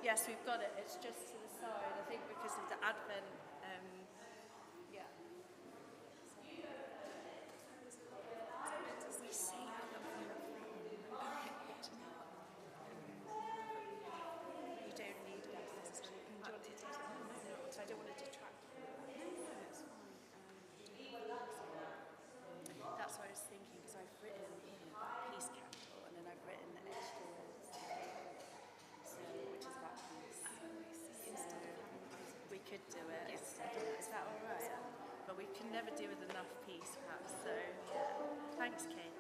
Yes, we've got it. It's just to the side, I think, because of the Advent. Yeah. We say that we're a friend. You don't need glasses. Do you want to take them? No, I don't want to detract from that. No, it's fine. That's what I was thinking, because I've written here about peace capital, and then I've written the extra words, so, which is about peace. Instead of having those, We could do it instead. Is that all right? But we can never do with enough peace, perhaps. So, yeah. Thanks, Kate.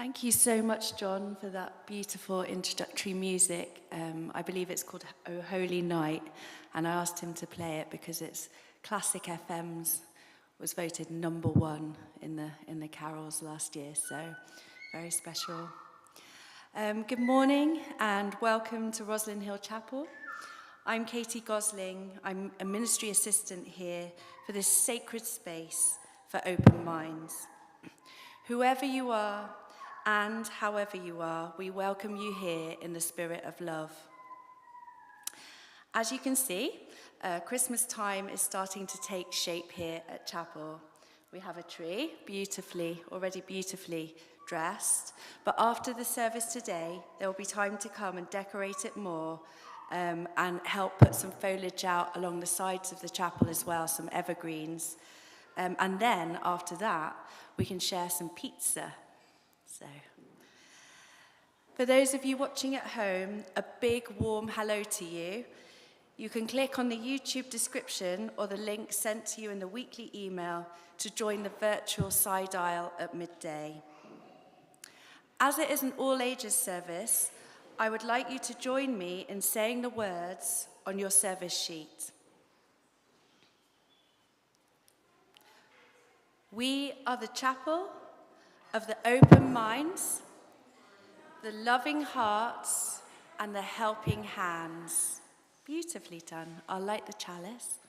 Thank you so much, John, for that beautiful introductory music. I believe it's called O Holy Night, and I asked him to play it because it's Classic FM's was voted #1 in the carols last year, so very special. Good morning and welcome to Rosslyn Hill Chapel. I'm Katie Gosling. I'm a ministry assistant here for this sacred space for open minds. Whoever you are and however you are, we welcome you here in the spirit of love. As you can see, Christmas time is starting to take shape here at Chapel. We have a tree, already beautifully dressed, but after the service today, there will be time to come and decorate it more and help put some foliage out along the sides of the chapel as well, some evergreens. And then after that, we can share some pizza. So, for those of you watching at home, a big warm hello to you. You can click on the YouTube description or the link sent to you in the weekly email to join the virtual side aisle at midday. As it is an all ages service, I would like you to join me in saying the words on your service sheet. We are the chapel of the open minds, the loving hearts, and the helping hands. Beautifully done. I'll light the chalice.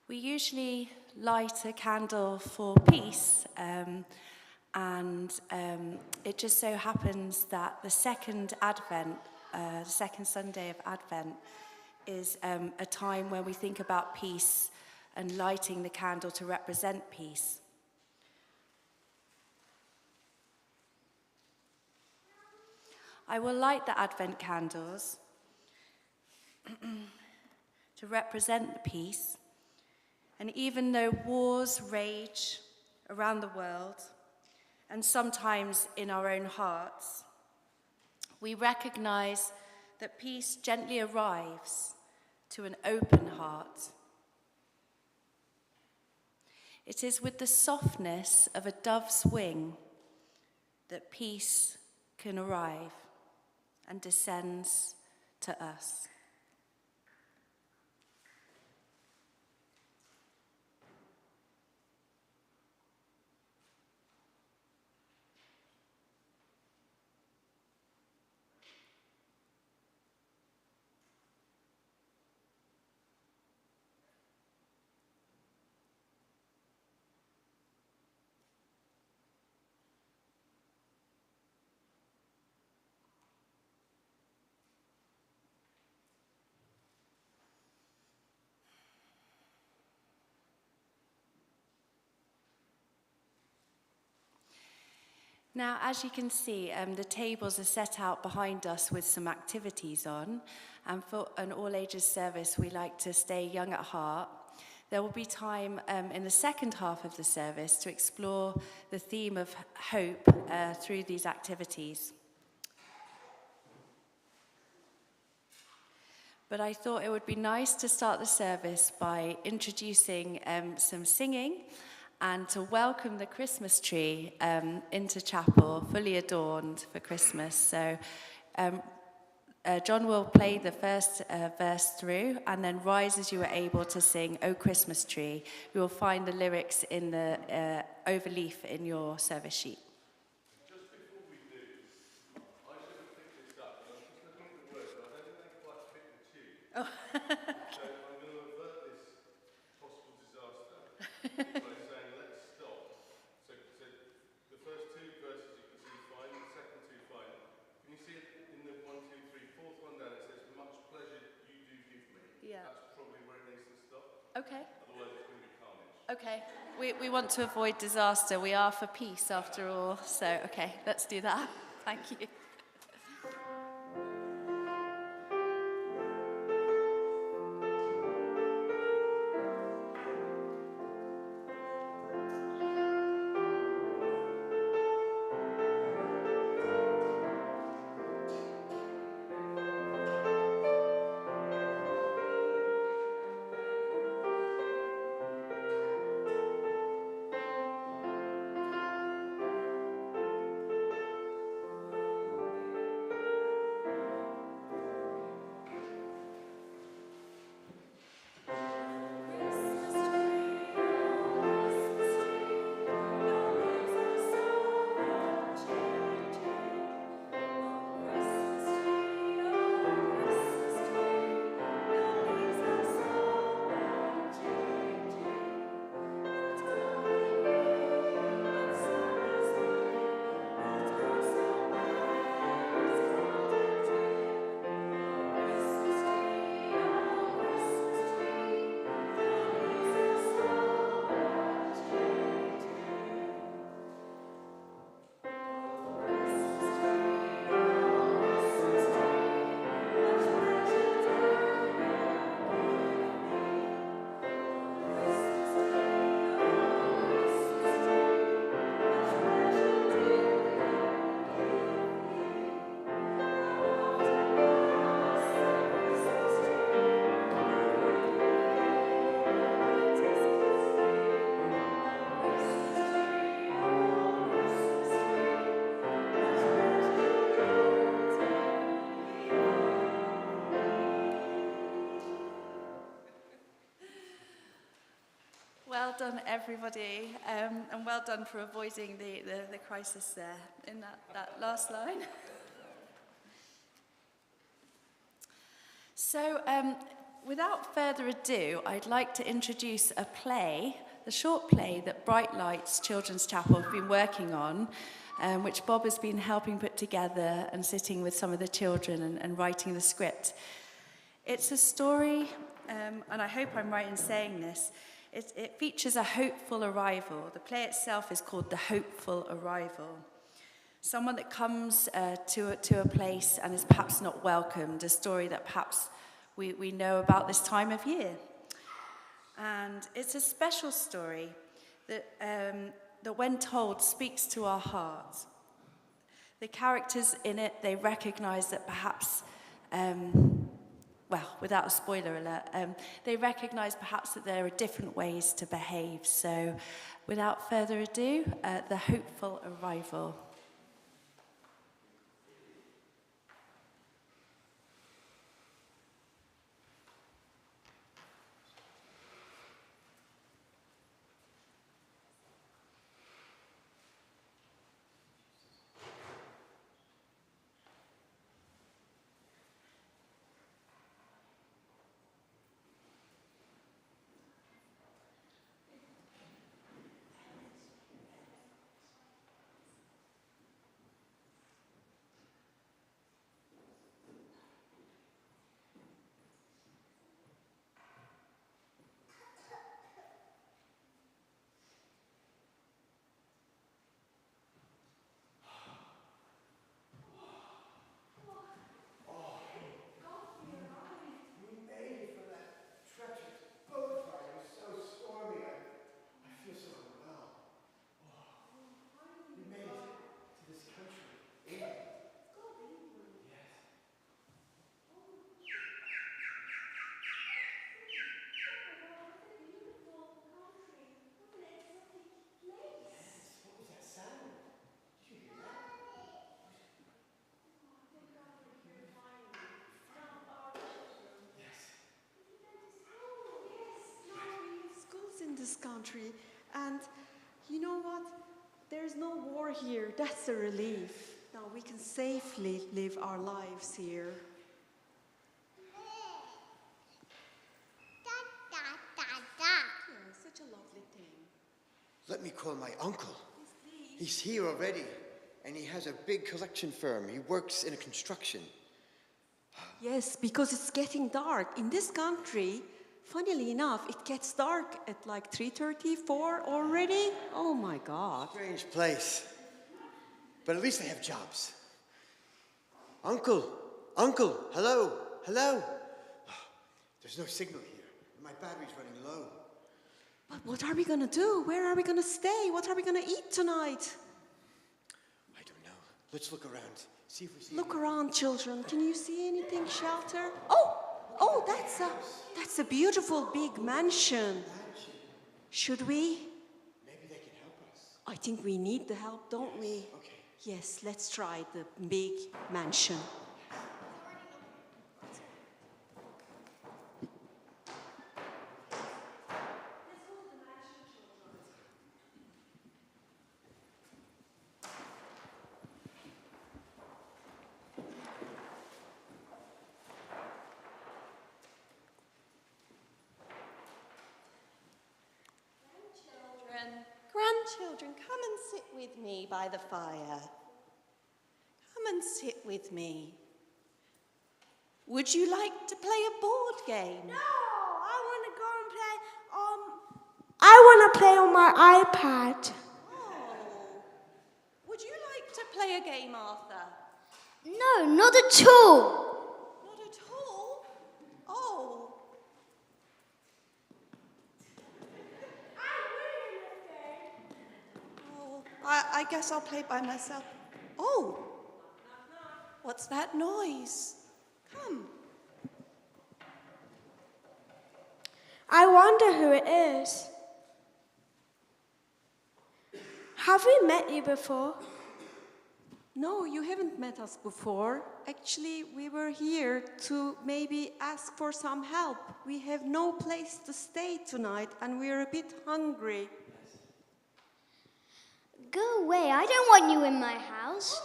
We usually light a candle for peace, and it just so happens that the second Advent, the second Sunday of Advent, is a time when we think about peace and lighting the candle to represent peace. I will light the Advent candles to represent the peace. And even though wars rage around the world, and sometimes in our own hearts, we recognize that peace gently arrives to an open heart. It is with the softness of a dove's wing that peace can arrive and descends to us. Now, as you can see, the tables are set out behind us with some activities on, and for an all-ages service, we like to stay young at heart. There will be time in the second half of the service to explore the theme of hope through these activities. But I thought it would be nice to start the service by introducing some singing and to welcome the Christmas tree into chapel, fully adorned for Christmas. So John will play the first verse through, and then rise as you are able to sing O Christmas Tree. You will find the lyrics in the overleaf in your service sheet. Just before we do, I should have picked this up, but I was just looking at the words, but I don't think they quite fit the tune. Oh. So I'm going to avert this possible disaster by saying, let's stop. So the first two verses you can see fine, the second two fine. Can you see it in the 1, 2, 3, fourth one down? It says, much pleasure you do give me. Yeah. That's probably where it needs to stop. Okay. Otherwise it's going to be carnage. Okay. We want to avoid disaster. We are for peace after all. So, okay, let's do that. Thank you. Well done, everybody, and well done for avoiding the crisis there in that last line. So, without further ado, I'd like to introduce a play, the short play that Bright Lights Children's Chapel have been working on, which Bob has been helping put together and sitting with some of the children and writing the script. It's a story, and I hope I'm right in saying this. It features a hopeful arrival. The play itself is called The Hopeful Arrival. Someone that comes to a place and is perhaps not welcomed, a story that perhaps we know about this time of year. And it's a special story that when told, speaks to our hearts. The characters in it, they recognize that perhaps, well, without a spoiler alert, they recognize perhaps that there are different ways to behave. So without further ado, The Hopeful Arrival. In this country, and you know what? There's no war here. That's a relief. Now we can safely live our lives here. Yeah, such a lovely thing. Let me call my uncle. Yes, please. He's here already, and he has a big collection firm. He works in a construction. Yes, because it's getting dark. In this country, Funnily enough, it gets dark at like 3:30, 4 already. Oh my God. Strange place. But at least they have jobs. Uncle, hello. There's no signal here. My battery's running low. But what are we gonna do? Where are we gonna stay? What are we gonna eat tonight? I don't know. Let's look around. See if we see. Look around, children. Can you see anything? Shelter? Oh, that's a beautiful big mansion. Should we? Maybe they can help us. I think we need the help, don't we? Okay. Yes, let's try the big mansion. Grandchildren, come and sit with me by the fire. Come and sit with me. Would you like to play a board game? No, I want to go and play I want to play on my iPad. Oh. Would you like to play a game, Arthur? No, not at all. Not at all? Oh. Oh, I guess I'll play by myself. Oh. What's that noise? Come. I wonder who it is. Have we met you before? No, you haven't met us before. Actually, we were here to maybe ask for some help. We have no place to stay tonight and we're a bit hungry. Go away, I don't want you in my house.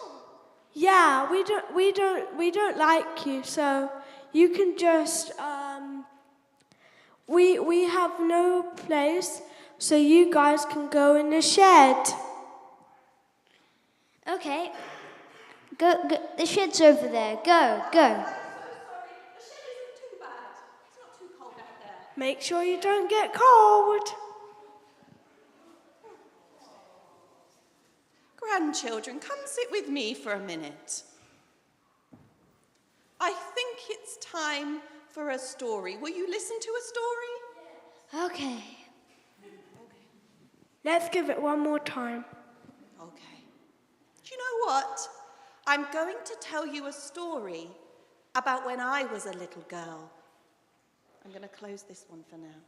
Yeah, we don't like you, so you can just we have no place, so you guys can go in the shed. Okay. Go, the shed's over there. Go. I'm so sorry. The shed isn't too bad. It's not too cold out there. Make sure you don't get cold. Grandchildren, come sit with me for a minute. I think it's time for a story. Will you listen to a story? Okay. Let's give it one more time. Okay. Do you know what? I'm going to tell you a story about when I was a little girl. I'm going to close this one for now.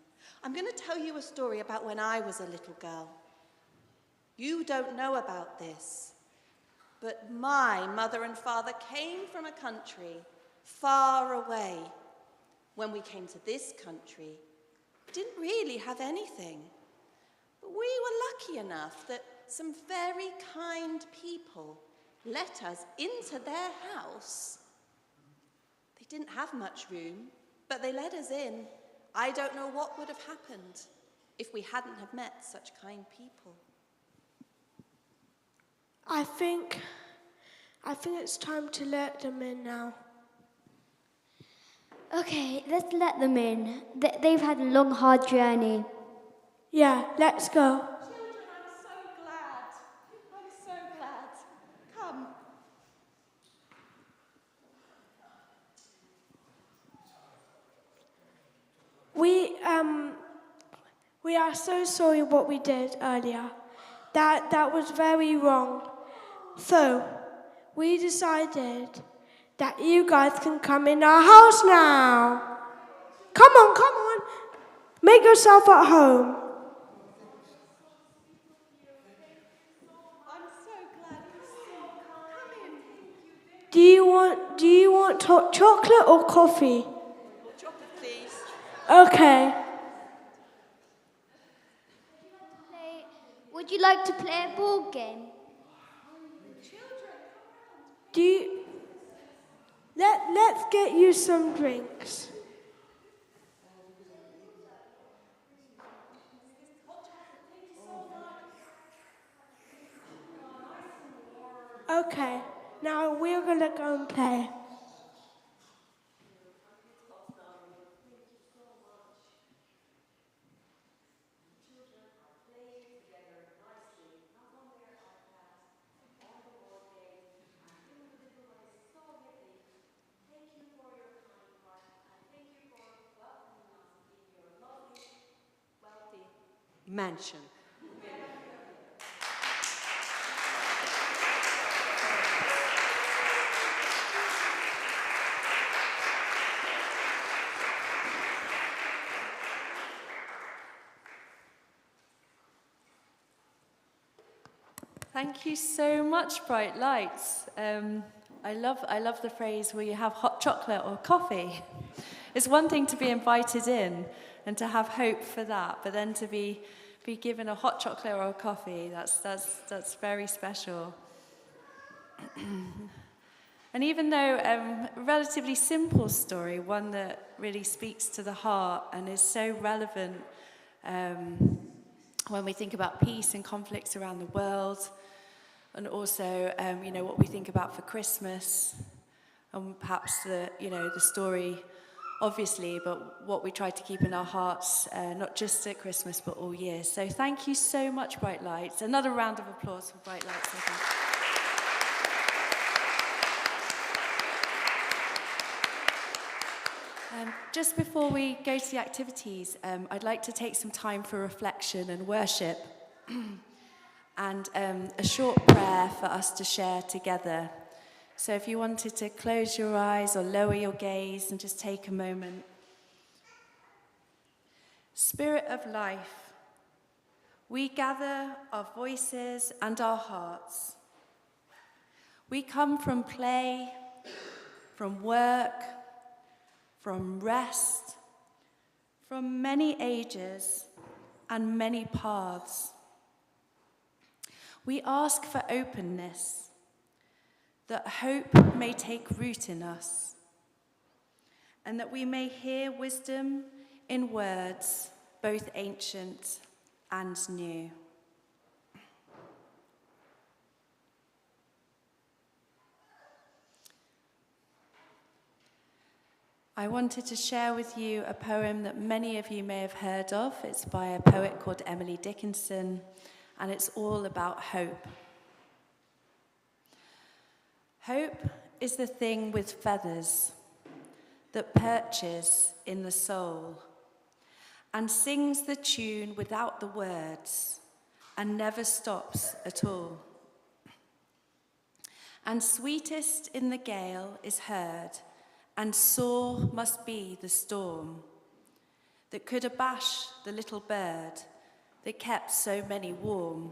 I'm going to tell you a story about when I was a little girl. You don't know about this, but my mother and father came from a country far away. When we came to this country, we didn't really have anything. But we were lucky enough that some very kind people let us into their house. They didn't have much room, but they let us in. I don't know what would have happened if we hadn't have met such kind people. I think it's time to let them in now. Okay, let's let them in. They've had a long, hard journey. Yeah, let's go. Children, I'm so glad. I'm so glad. Come. We are so sorry what we did earlier. That was very wrong. So, we decided that you guys can come in our house now. Come on. Make yourself at home. I'm so glad you're so kind. Come in. Do you want hot chocolate or coffee? Chocolate, please. Okay. Would you like to play a board game? Let's get you some drinks. Okay, now we're gonna go and play. mansion. Thank you so much, Bright Lights. I love the phrase where you have hot chocolate or coffee. It's one thing to be invited in and to have hope for that, but then to be given a hot chocolate or a coffee, that's very special. And even though a relatively simple story, one that really speaks to the heart and is so relevant when we think about peace and conflicts around the world, and also, what we think about for Christmas, and perhaps the story, obviously, but what we try to keep in our hearts, not just at Christmas, but all year. So thank you so much, Bright Lights. Another round of applause for Bright Lights, I think. Just before we go to the activities, I'd like to take some time for reflection and worship. And a short prayer for us to share together. So if you wanted to close your eyes or lower your gaze and just take a moment. Spirit of life, we gather our voices and our hearts. We come from play, from work, from rest, from many ages and many paths. We ask for openness, that hope may take root in us, and that we may hear wisdom in words both ancient and new. I wanted to share with you a poem that many of you may have heard of. It's by a poet called Emily Dickinson, and it's all about hope. Hope is the thing with feathers that perches in the soul and sings the tune without the words and never stops at all. And sweetest in the gale is heard, and sore must be the storm that could abash the little bird that kept so many warm.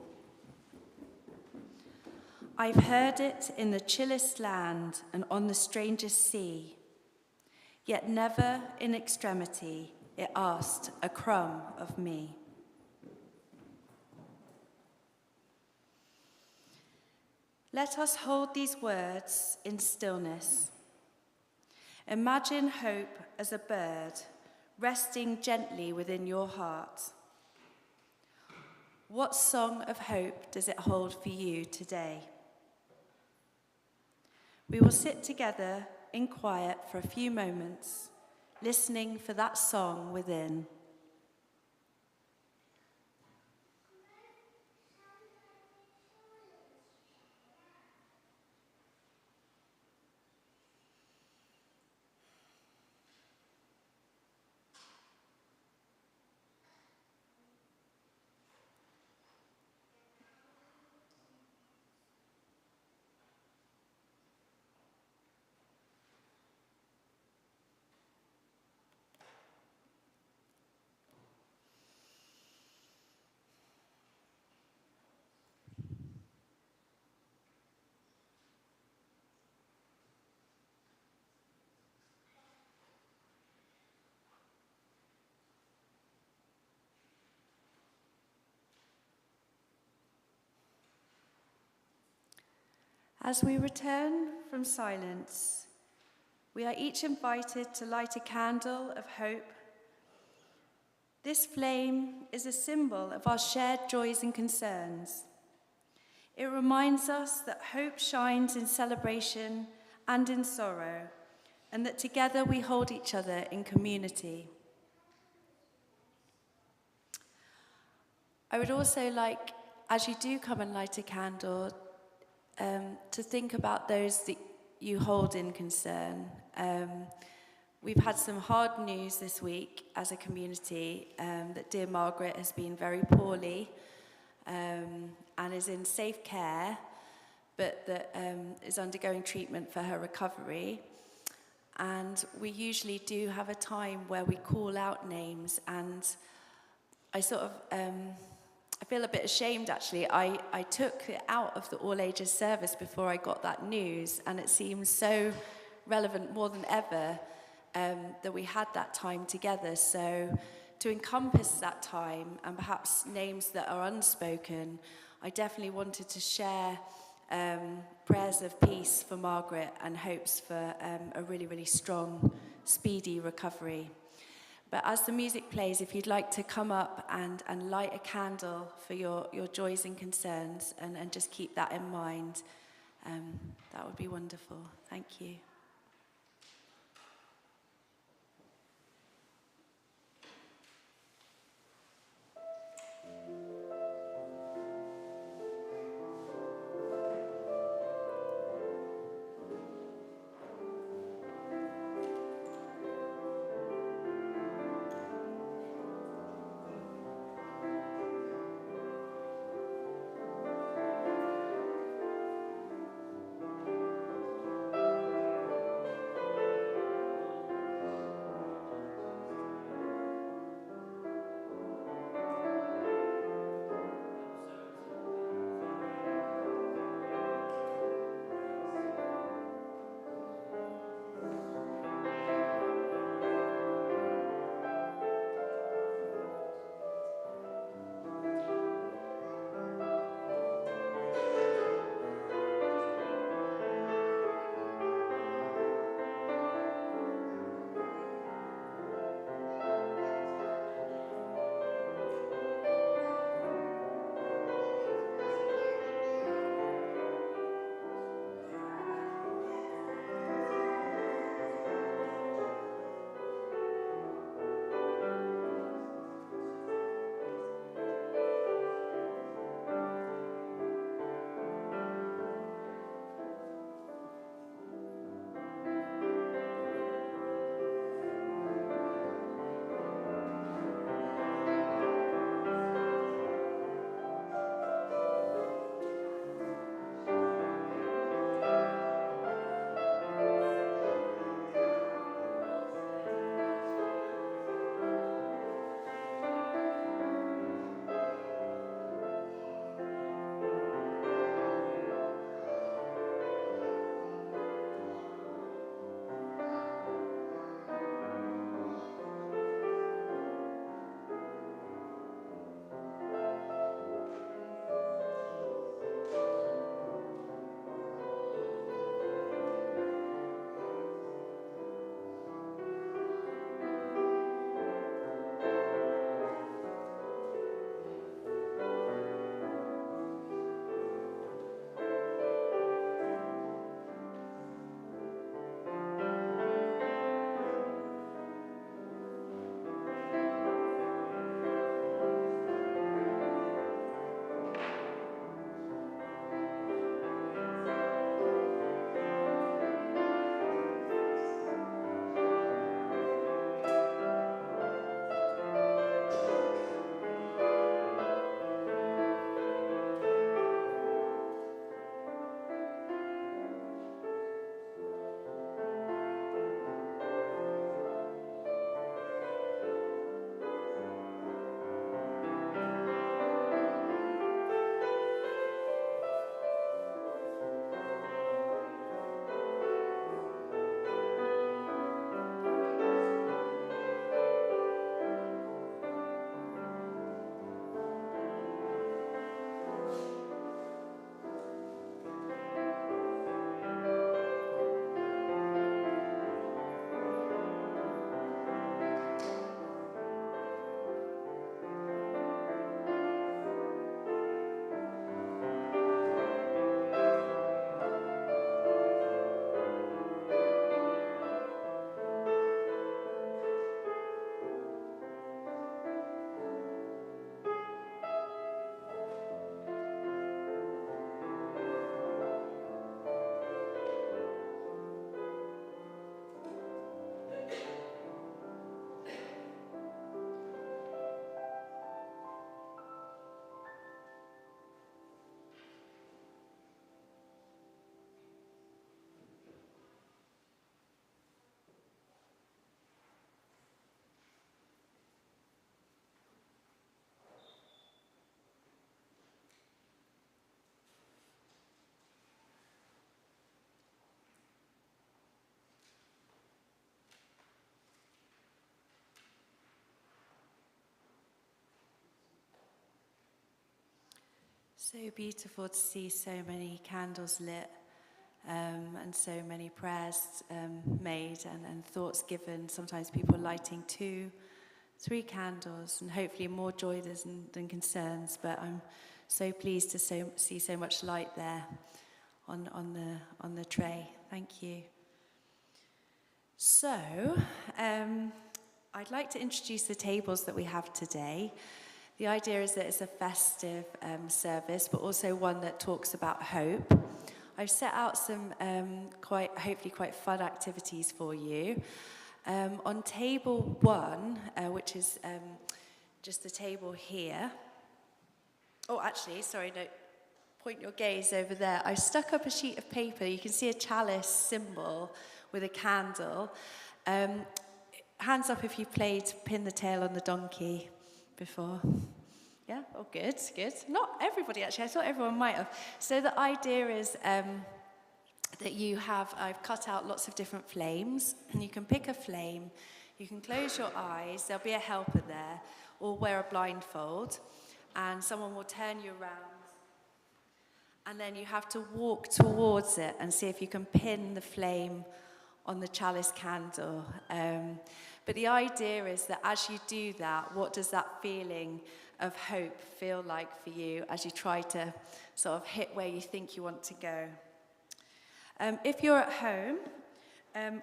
I've heard it in the chillest land and on the strangest sea, yet never in extremity it asked a crumb of me. Let us hold these words in stillness. Imagine hope as a bird resting gently within your heart. What song of hope does it hold for you today? We will sit together in quiet for a few moments, listening for that song within. As we return from silence, we are each invited to light a candle of hope. This flame is a symbol of our shared joys and concerns. It reminds us that hope shines in celebration and in sorrow, and that together we hold each other in community. I would also like, as you do come and light a candle, to think about those that you hold in concern, We've had some hard news this week as a community that dear Margaret has been very poorly and is in safe care, but that is undergoing treatment for her recovery. And we usually do have a time where we call out names, and I sort of, I feel a bit ashamed actually. I took it out of the all ages service before I got that news, and it seems so relevant more than ever that we had that time together. So to encompass that time and perhaps names that are unspoken, I definitely wanted to share prayers of peace for Margaret and hopes for a really, really strong, speedy recovery. But as the music plays, if you'd like to come up and light a candle for your joys and concerns and just keep that in mind, that would be wonderful. Thank you. So beautiful to see so many candles lit and so many prayers made and thoughts given. Sometimes people lighting 2, 3 candles, and hopefully more joy than concerns. But I'm so pleased to see so much light there on the tray. Thank you. So I'd like to introduce the tables that we have today. The idea is that it's a festive service, but also one that talks about hope. I've set out some hopefully quite fun activities for you. On table 1, which is just the table here. Oh, actually, sorry, no, point your gaze over there. I stuck up a sheet of paper. You can see a chalice symbol with a candle. Hands up if you played Pin the Tail on the Donkey before. Yeah? Oh, good, good. Not everybody, actually. I thought everyone might have. So the idea is that I've cut out lots of different flames, and you can pick a flame, you can close your eyes, there'll be a helper there, or wear a blindfold, and someone will turn you around, and then you have to walk towards it and see if you can pin the flame on the chalice candle. But the idea is that as you do that, what does that feeling of hope feel like for you as you try to sort of hit where you think you want to go? If you're at home,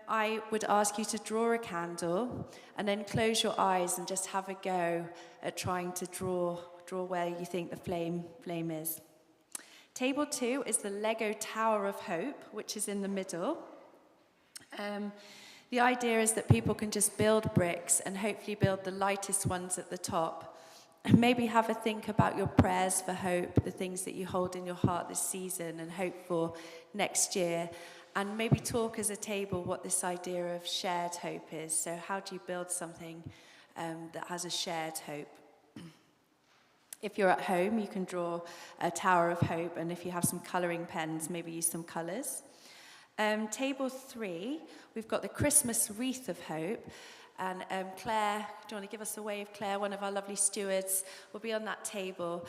I would ask you to draw a candle and then close your eyes and just have a go at trying to draw where you think the flame is. Table 2 is the Lego Tower of Hope, which is in the middle. The idea is that people can just build bricks and hopefully build the lightest ones at the top. And maybe have a think about your prayers for hope, the things that you hold in your heart this season and hope for next year. And maybe talk as a table what this idea of shared hope is. So how do you build something that has a shared hope? If you're at home, you can draw a Tower of Hope. And if you have some colouring pens, maybe use some colours. Table 3, we've got the Christmas wreath of hope. And Claire, do you want to give us a wave? Claire, one of our lovely stewards, will be on that table.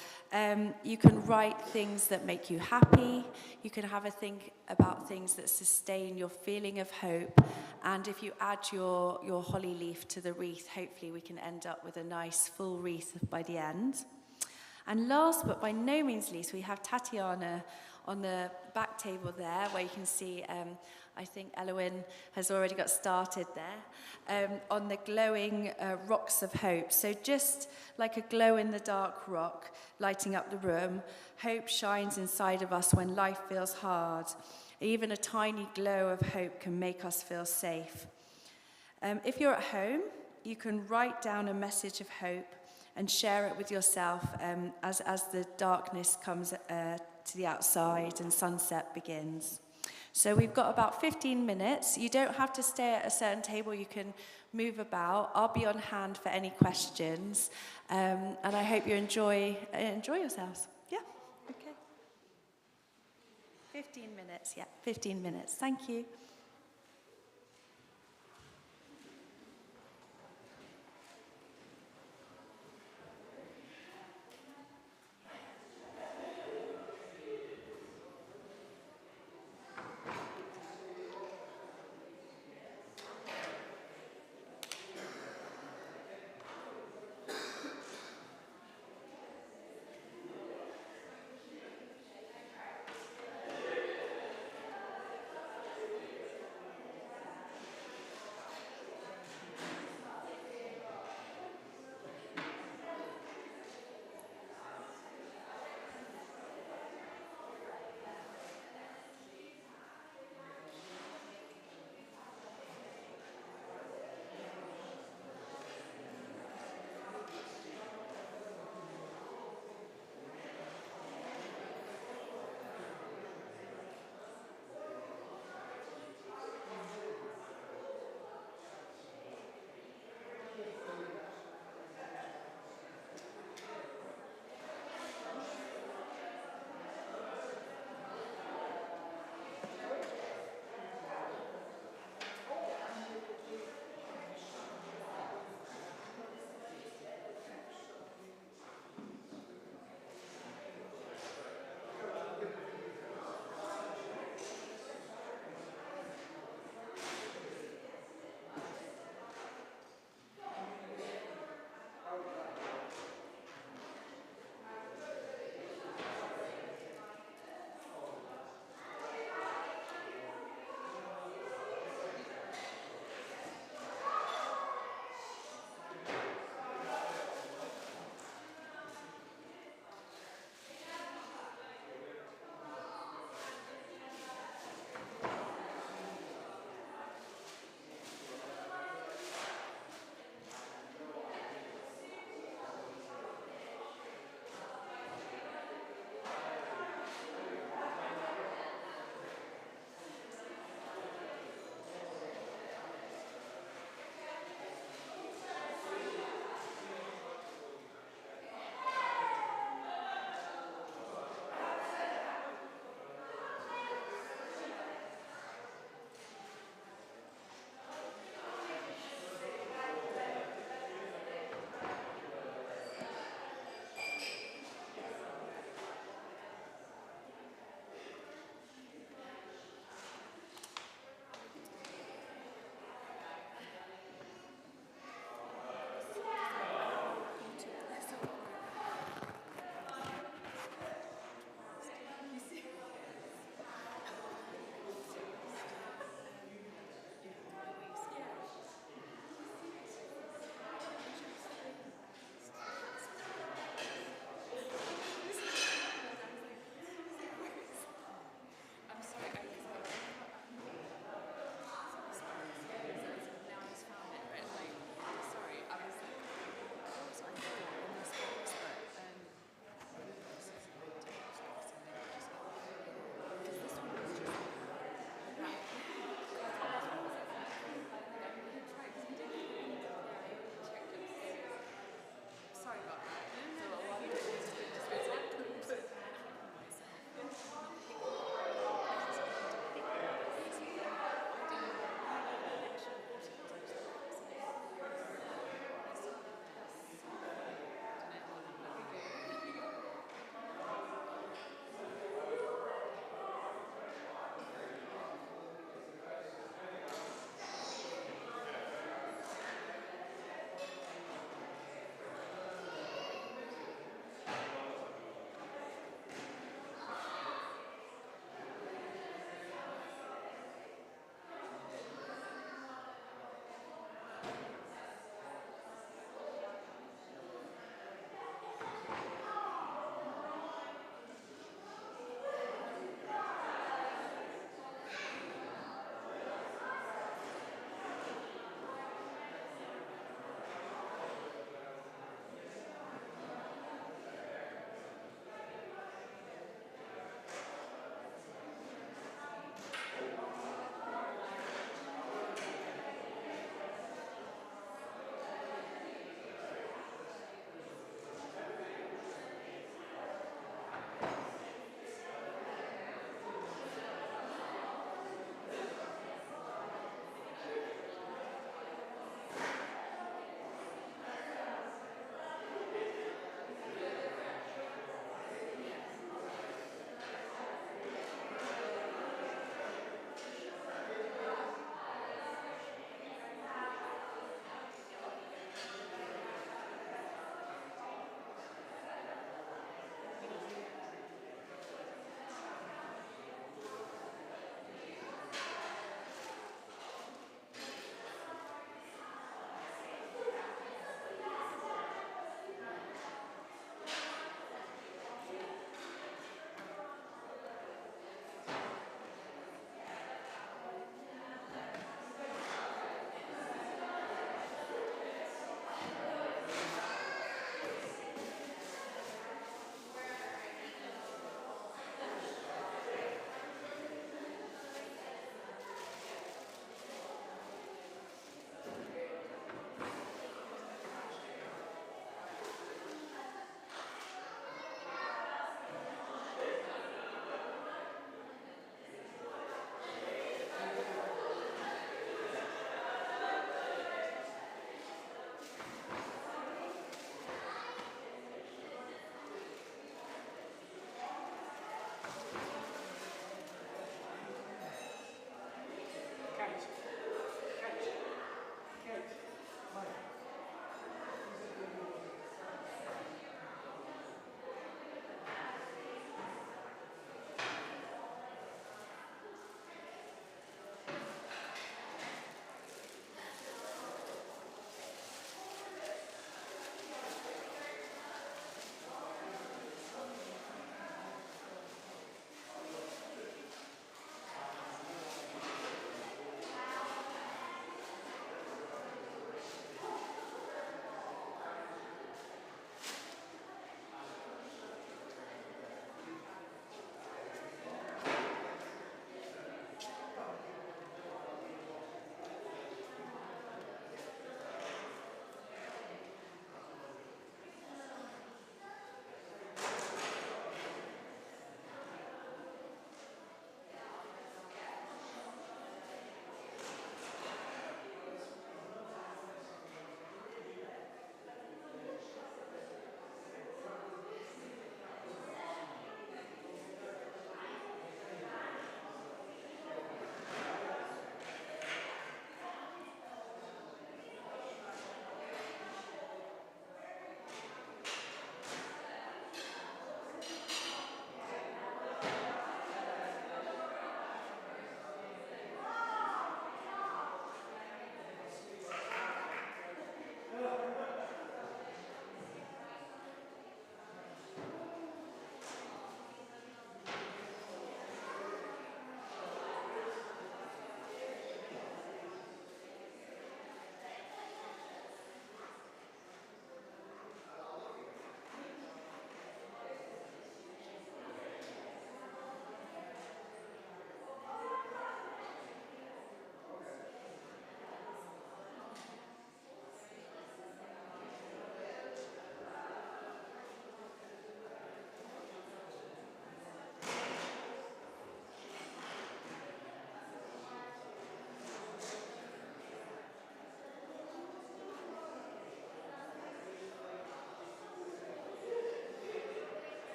You can write things that make you happy. You can have a think about things that sustain your feeling of hope. And if you add your holly leaf to the wreath, hopefully we can end up with a nice full wreath by the end. And last but by no means least, we have Tatiana on the back table there, where you can see, I think Elowen has already got started there, on the glowing rocks of hope. So just like a glow-in-the-dark rock lighting up the room, hope shines inside of us when life feels hard. Even a tiny glow of hope can make us feel safe. If you're at home, you can write down a message of hope and share it with yourself as the darkness comes to the outside and sunset begins. So we've got about 15 minutes. You don't have to stay at a certain table. You can move about. I'll be on hand for any questions. And I hope you enjoy yourselves. Yeah, okay. 15 minutes, yeah, 15 minutes. Thank you.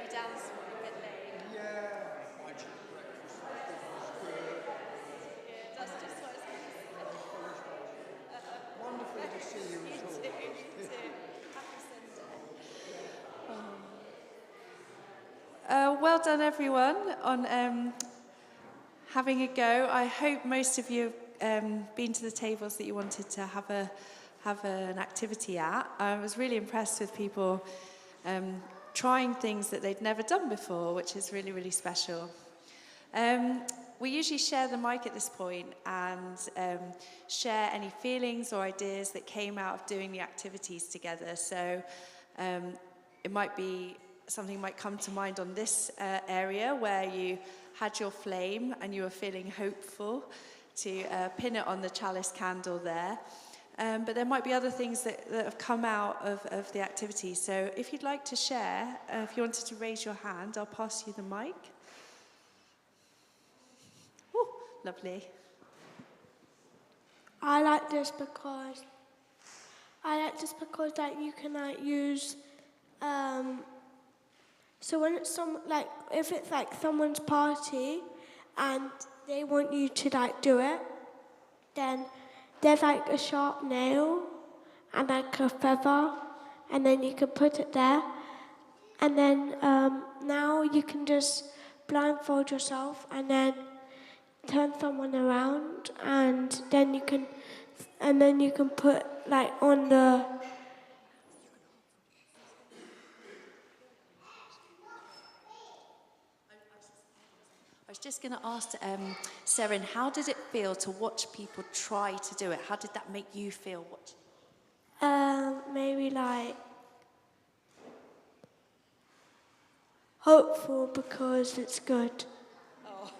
down this morning a bit late. Yeah, I took breakfast. I think it was good. Yeah, that's just what I was going to say. Wonderful to see you You as too, always. you too. Happy Sunday. Well done, everyone, on having a go. I hope most of you have been to the tables that you wanted to have an activity at. I was really impressed with people trying things that they'd never done before, which is really, really special. We usually share the mic at this point and share any feelings or ideas that came out of doing the activities together. So it might be something might come to mind on this area where you had your flame and you were feeling hopeful to pin it on the chalice candle there. But there might be other things that have come out of the activity. So if you'd like to share, if you wanted to raise your hand, I'll pass you the mic. Ooh, lovely. I like this because like you can like use so when it's if it's like someone's party and they want you to like do it, then there's like a sharp nail and like a feather, and then you can put it there, and then now you can just blindfold yourself and then turn someone around, and then you can put like on the I was just going to ask Seren, how did it feel to watch people try to do it? How did that make you feel? maybe like hopeful because it's good. Oh,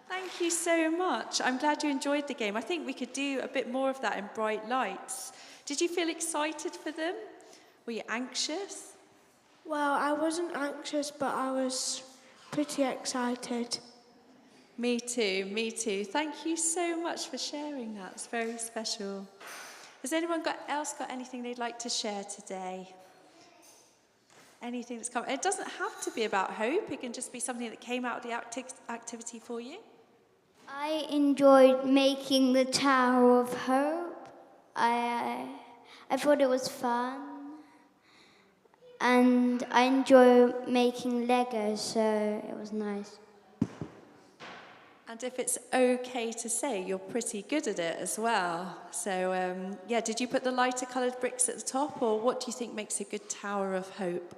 thank you so much. I'm glad you enjoyed the game. I think we could do a bit more of that in bright lights. Did you feel excited for them? Were you anxious? Well, I wasn't anxious, but I was pretty excited. Me too, me too. Thank you so much for sharing that. It's very special. Has anyone else got anything they'd like to share today? Anything that's come? It doesn't have to be about hope. It can just be something that came out of the activity for you. I enjoyed making the Tower of Hope. I thought it was fun. And I enjoy making Legos, so it was nice. And if it's okay to say, you're pretty good at it as well. So, did you put the lighter coloured bricks at the top, or what do you think makes a good Tower of Hope?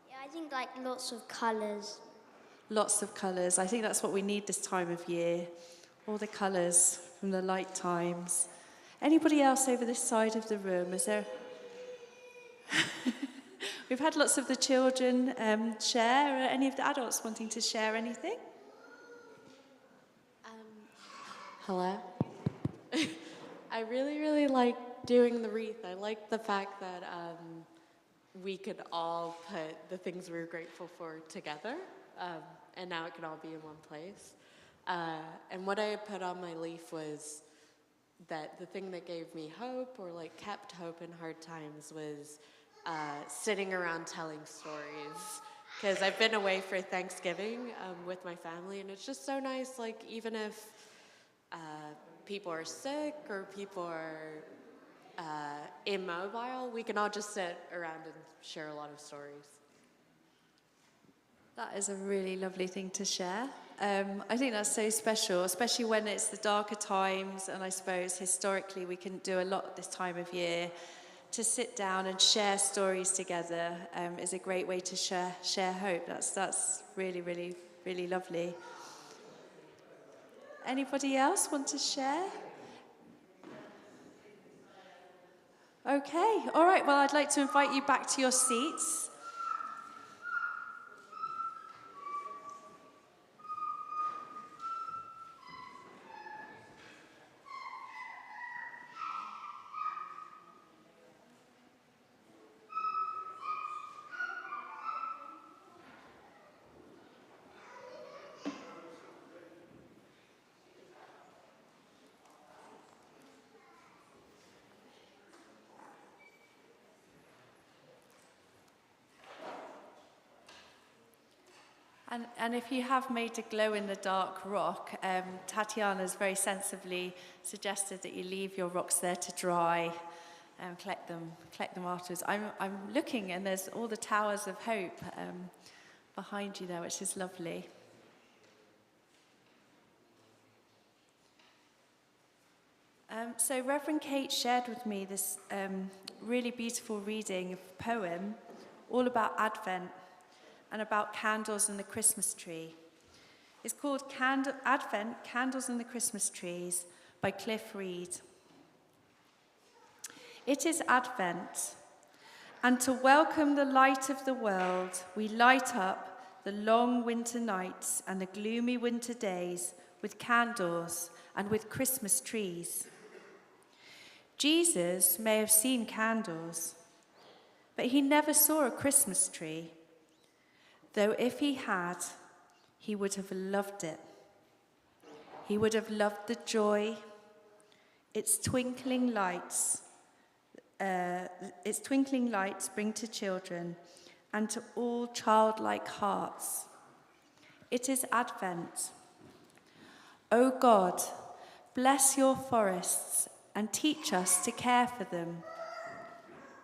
Yeah, I think like lots of colours. Lots of colours. I think that's what we need this time of year. All the colours from the light times. Anybody else over this side of the room? Is there... We've had lots of the children share. Are any of the adults wanting to share anything? Hello. I really like doing the wreath. I like the fact that we could all put the things we were grateful for together, and now it can all be in one place. And what I put on my leaf was that the thing that gave me hope, or like kept hope in hard times, was sitting around telling stories. Because I've been away for Thanksgiving with my family, and it's just so nice, like even if people are sick or people are immobile, we can all just sit around and share a lot of stories. That is a really lovely thing to share. I think that's so special, especially when it's the darker times, and I suppose historically we couldn't do a lot this time of year. To sit down and share stories together is a great way to share hope. That's really, really, really lovely. Anybody else want to share? Okay, all right. Well, I'd like to invite you back to your seats. And if you have made a glow-in-the-dark rock, Tatiana's very sensibly suggested that you leave your rocks there to dry and collect them afterwards. I'm looking, and there's all the towers of hope behind you there, which is lovely. So Reverend Kate shared with me this really beautiful reading of a poem all about Advent and about candles and the Christmas tree. It's called Advent, Candles and the Christmas Trees by Cliff Reed. It is Advent, and to welcome the light of the world, we light up the long winter nights and the gloomy winter days with candles and with Christmas trees. Jesus may have seen candles, but he never saw a Christmas tree, though if he had, he would have loved it. He would have loved the joy, its twinkling lights bring to children and to all childlike hearts. It is Advent. O God, bless your forests and teach us to care for them.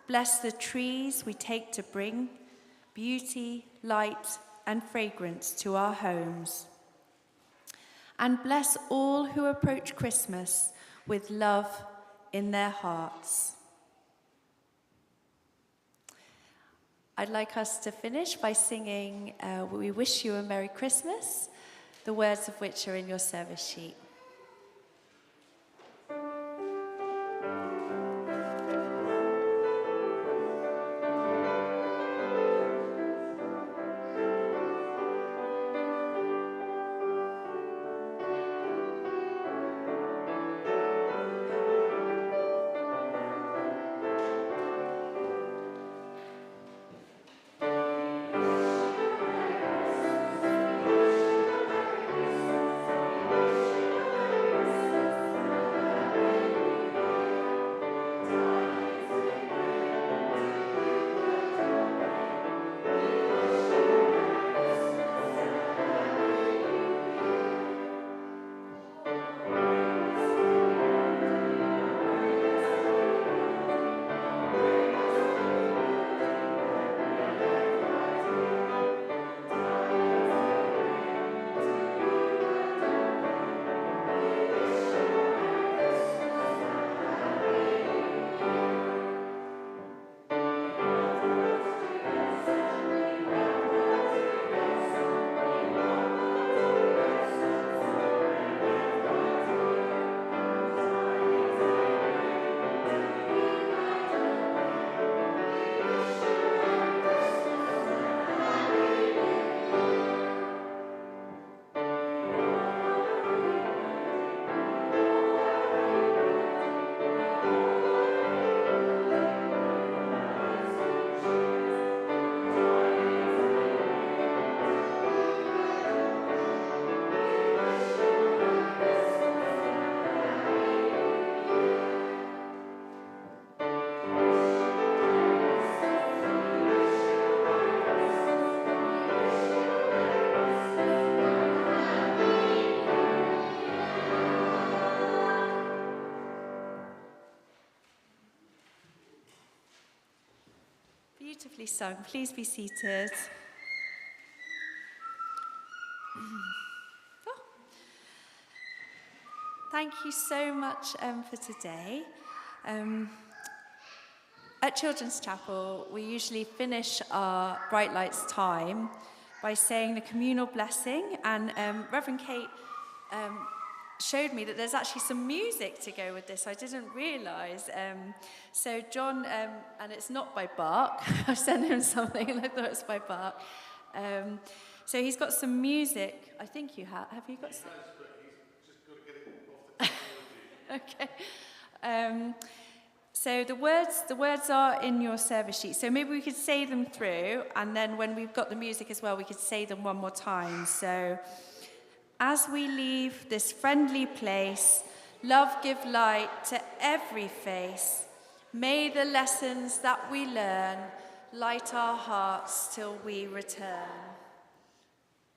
Bless the trees we take to bring beauty, light, and fragrance to our homes. And bless all who approach Christmas with love in their hearts. I'd like us to finish by singing We Wish You a Merry Christmas, the words of which are in your service sheet. Beautifully sung. Please be seated. Oh. Thank you so much for today. At Children's Chapel, we usually finish our Bright Lights time by saying the communal blessing, and Reverend Kate showed me that there's actually some music to go with this. I didn't realise. So John, and it's not by Bach. I sent him something and I thought it was by Bach. So he's got some music. I think you have. Have you got some? He has, but he's just got to get it off the technology. Okay. So the words are in your service sheet. So maybe we could say them through, and then when we've got the music as well, we could say them one more time. So, as we leave this friendly place, love give light to every face. May the lessons that we learn light our hearts till we return.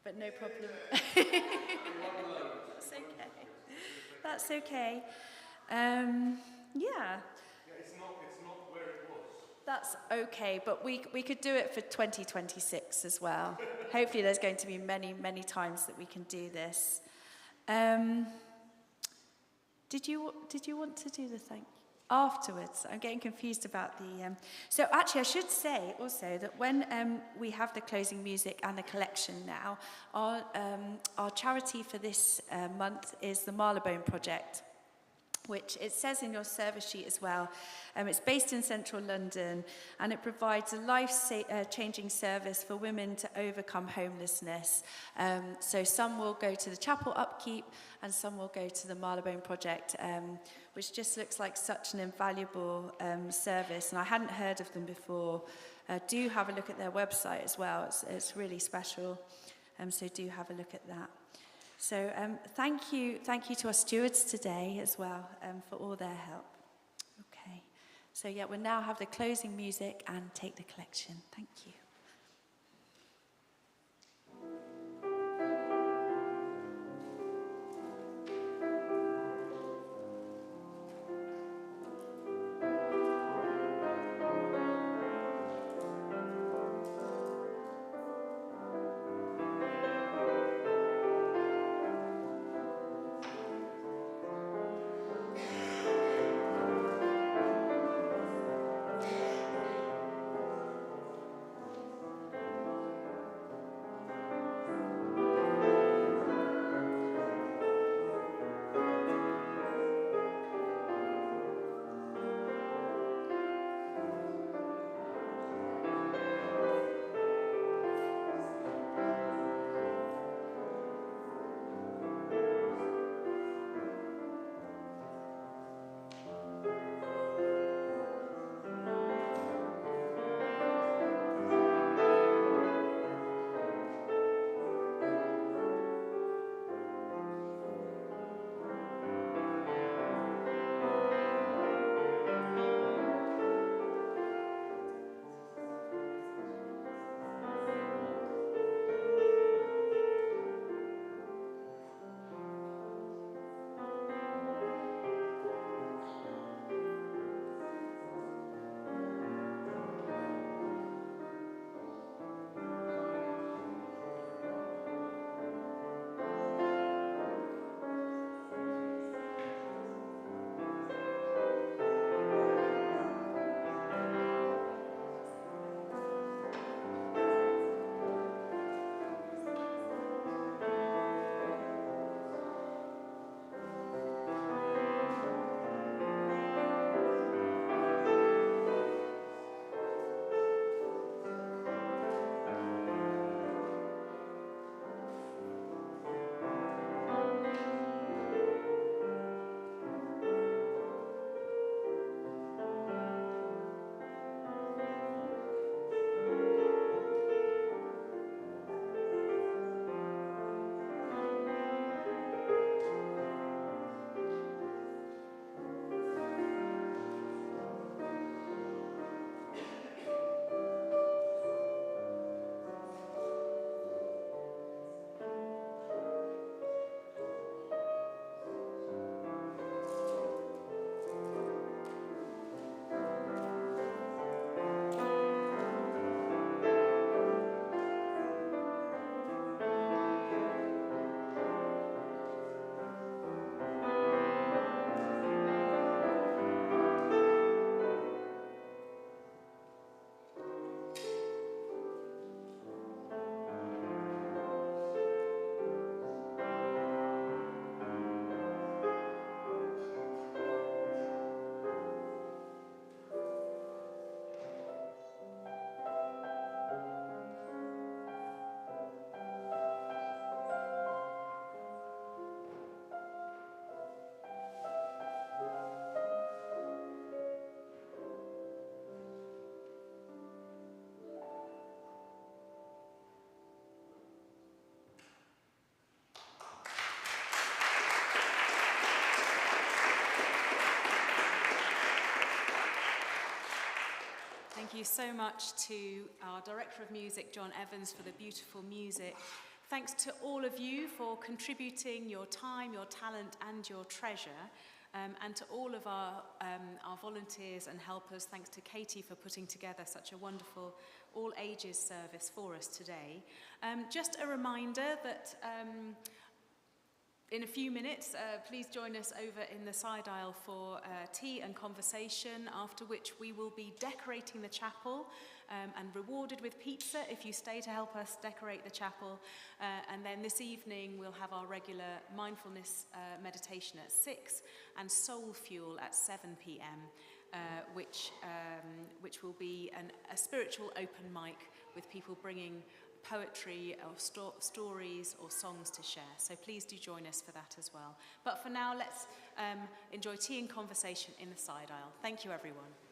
but no problem. That's okay. That's okay. Yeah. It's not where it was. That's okay, but we could do it for 2026 as well. Hopefully there's going to be many, many times that we can do this. Did you want to do the thank you? Afterwards? I'm getting confused about the... So actually I should say also that when we have the closing music and the collection now, our charity for this month is the Marylebone Project, which it says in your service sheet as well. It's based in central London, and it provides a life-changing service for women to overcome homelessness. So some will go to the chapel upkeep, and some will go to the Marylebone Project, which just looks like such an invaluable service. And I hadn't heard of them before. Do have a look at their website as well. It's really special. So do have a look at that. So thank you to our stewards today as well for all their help. Okay, so yeah, we'll now have the closing music and take the collection. Thank you. Thank you so much to our Director of Music, John Evans, for the beautiful music Thanks to all of you for contributing your time, your talent, and your treasure. And to all of our volunteers and helpers, thanks to Katie for putting together such a wonderful all ages service for us today. Just a reminder that in a few minutes, please join us over in the side aisle for tea and conversation, after which we will be decorating the chapel and rewarded with pizza if you stay to help us decorate the chapel. And then this evening, we'll have our regular mindfulness meditation at 6 and Soul Fuel at 7 p.m., which will be a spiritual open mic with people bringing poetry or stories or songs to share. So please do join us for that as well. But for now, let's enjoy tea and conversation in the side aisle. Thank you, everyone.